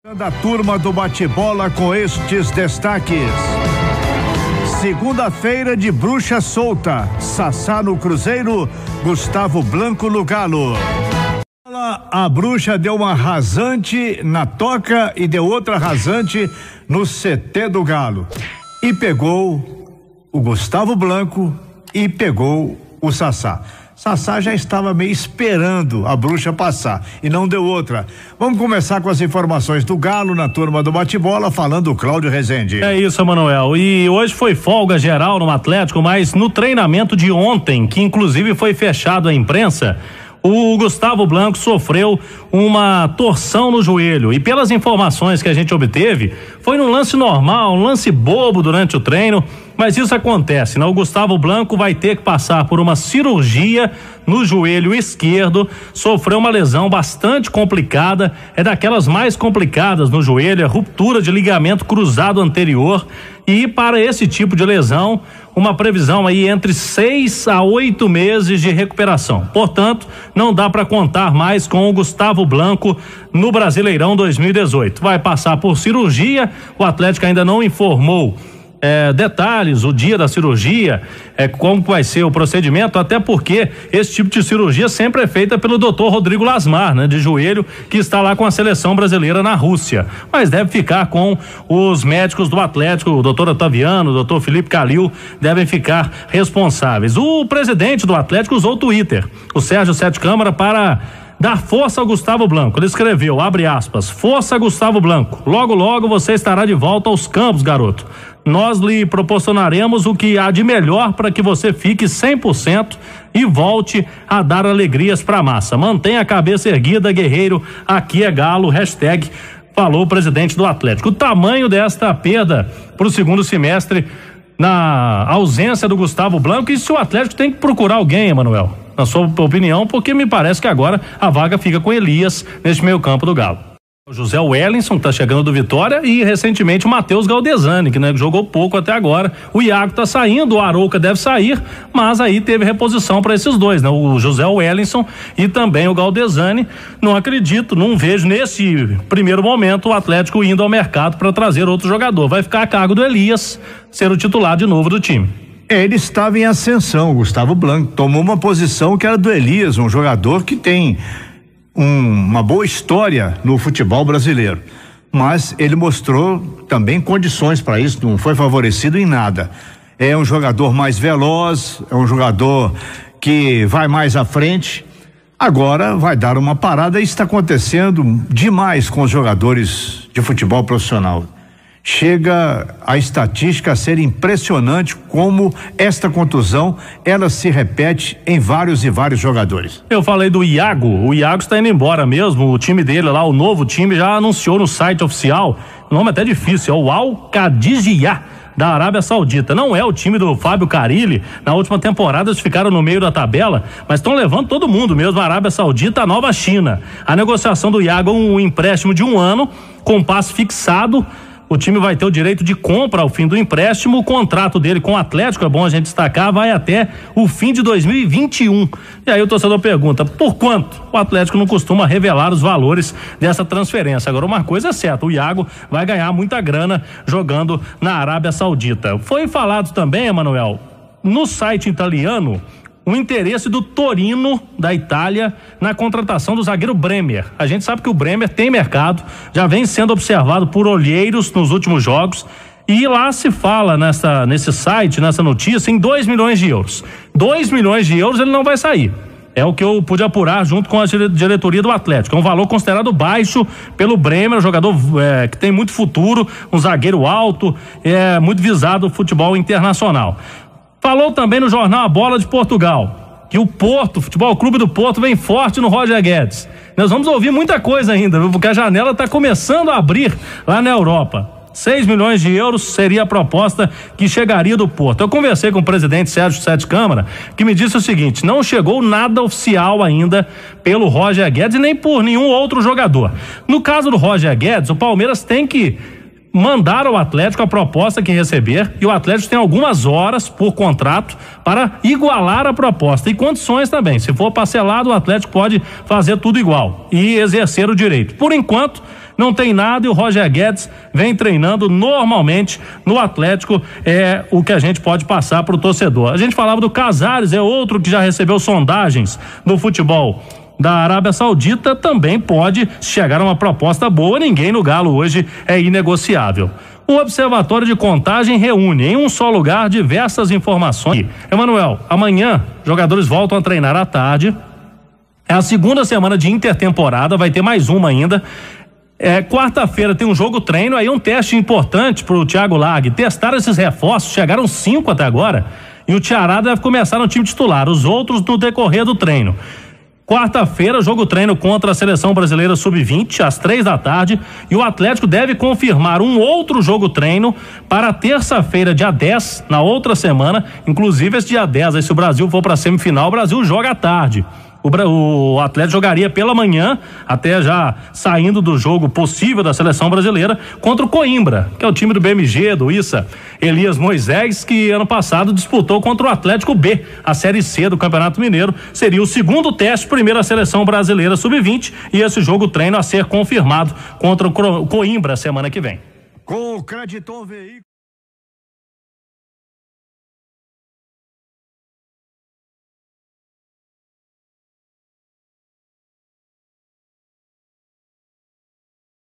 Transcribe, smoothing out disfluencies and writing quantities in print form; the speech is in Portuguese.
Da turma do bate-bola com estes destaques. Segunda-feira de bruxa solta, Sassá no Cruzeiro, Gustavo Blanco no Galo. A bruxa deu uma rasante na Toca e deu outra rasante no CT do Galo. E pegou o Gustavo Blanco e pegou o Sassá. Sassá já estava meio esperando a bruxa passar e não deu outra. Vamos começar com as informações do Galo na turma do bate-bola, falando o Cláudio Rezende. É isso, Manuel. E hoje foi folga geral no Atlético, mas no treinamento de ontem, que inclusive foi fechado à imprensa, o Gustavo Blanco sofreu uma torção no joelho e pelas informações que a gente obteve, foi num lance normal, um lance bobo durante o treino, mas isso acontece, né? O Gustavo Blanco vai ter que passar por uma cirurgia no joelho esquerdo, sofreu uma lesão bastante complicada, é daquelas mais complicadas no joelho, é ruptura de ligamento cruzado anterior, e para esse tipo de lesão, uma previsão aí entre 6 a 8 meses de recuperação. Portanto, não dá para contar mais com o Gustavo Blanco no Brasileirão 2018. Vai passar por cirurgia, o Atlético ainda não informou detalhes, o dia da cirurgia, como vai ser o procedimento, até porque esse tipo de cirurgia sempre é feita pelo Dr. Rodrigo Lasmar, né, de joelho, que está lá com a seleção brasileira na Rússia, mas deve ficar com os médicos do Atlético, o Dr. Otaviano, o Dr. Felipe Calil, devem ficar responsáveis. O presidente do Atlético usou o Twitter, o Sérgio Sete Câmara, para dar força ao Gustavo Blanco. Ele escreveu, abre aspas, força Gustavo Blanco, logo logo você estará de volta aos campos, garoto. Nós lhe proporcionaremos o que há de melhor para que você fique 100% e volte a dar alegrias para a massa. Mantenha a cabeça erguida, guerreiro, aqui é Galo, hashtag, falou o presidente do Atlético. O tamanho desta perda para o segundo semestre na ausência do Gustavo Blanco, e se o Atlético tem que procurar alguém, Emanuel, na sua opinião, porque me parece que agora a vaga fica com Elias neste meio campo do Galo. O José Wellington tá chegando do Vitória e recentemente o Matheus Galdesani, que jogou pouco até agora. O Iago tá saindo, o Arouca deve sair, mas aí teve reposição para esses dois, né? O José Wellington e também o Galdesani. Não acredito, não vejo nesse primeiro momento o Atlético indo ao mercado para trazer outro jogador. Vai ficar a cargo do Elias ser o titular de novo do time. Ele estava em ascensão, o Gustavo Blanco tomou uma posição que era do Elias, um jogador que tem uma boa história no futebol brasileiro, mas ele mostrou também condições para isso, não foi favorecido em nada. É um jogador mais veloz, é um jogador que vai mais à frente. Agora vai dar uma parada e está acontecendo demais com os jogadores de futebol profissional. Chega a estatística a ser impressionante como esta contusão, ela se repete em vários e vários jogadores. Eu falei do Iago, o Iago está indo embora mesmo, o time dele lá, o novo time, já anunciou no site oficial, o nome é até difícil, é o Al-Qadisiyah da Arábia Saudita. Não é o time do Fábio Carille, na última temporada eles ficaram no meio da tabela, mas estão levando todo mundo mesmo, a Arábia Saudita, a nova China. A negociação do Iago é um empréstimo de 1 ano, com passe fixado. O time vai ter o direito de compra ao fim do empréstimo. O contrato dele com o Atlético, é bom a gente destacar, vai até o fim de 2021. E aí o torcedor pergunta, por quanto? O Atlético não costuma revelar os valores dessa transferência. Agora, uma coisa é certa, o Iago vai ganhar muita grana jogando na Arábia Saudita. Foi falado também, Emanuel, no site italiano, o interesse do Torino, da Itália, na contratação do zagueiro Bremer. A gente sabe que o Bremer tem mercado, já vem sendo observado por olheiros nos últimos jogos, e lá se fala nesse site, nessa notícia, em 2 milhões de euros. 2 milhões de euros ele não vai sair. É o que eu pude apurar junto com a diretoria do Atlético. É um valor considerado baixo pelo Bremer, um jogador que tem muito futuro, um zagueiro alto, muito visado no futebol internacional. Falou também no jornal A Bola de Portugal que o Porto, Futebol Clube do Porto, vem forte no Roger Guedes. Nós vamos ouvir muita coisa ainda, viu? Porque a janela está começando a abrir lá na Europa. 6 milhões de euros seria a proposta que chegaria do Porto. Eu conversei com o presidente Sérgio Sete Câmara, que me disse o seguinte: não chegou nada oficial ainda pelo Roger Guedes e nem por nenhum outro jogador. No caso do Roger Guedes, o Palmeiras tem que mandar ao Atlético a proposta que receber, e o Atlético tem algumas horas por contrato para igualar a proposta e condições também. Se for parcelado, o Atlético pode fazer tudo igual e exercer o direito. Por enquanto, não tem nada e o Roger Guedes vem treinando normalmente no Atlético, é o que a gente pode passar para o torcedor. A gente falava do Casares, é outro que já recebeu sondagens no futebol da Arábia Saudita, também pode chegar a uma proposta boa, ninguém no Galo hoje é inegociável. O Observatório de Contagem reúne em um só lugar diversas informações. Emanuel, amanhã jogadores voltam a treinar à tarde, é a segunda semana de intertemporada, vai ter mais uma ainda. Quarta-feira tem um jogo treino, aí um teste importante pro Thiago Largue, testar esses reforços, chegaram 5 até agora, e o Ceará deve começar no time titular, os outros no decorrer do treino. Quarta-feira, jogo treino contra a Seleção Brasileira Sub-20, às 15h, e o Atlético deve confirmar um outro jogo treino para terça-feira, dia 10, na outra semana, inclusive esse dia 10, aí se o Brasil for para a semifinal, o Brasil joga à tarde. O Atlético jogaria pela manhã, até já saindo do jogo possível da seleção brasileira, contra o Coimbra, que é o time do BMG, do Issa Elias Moisés, que ano passado disputou contra o Atlético B, a Série C do Campeonato Mineiro. Seria o segundo teste, primeira seleção brasileira sub-20, e esse jogo treino a ser confirmado contra o Coimbra semana que vem. Com o Crediton Veículos.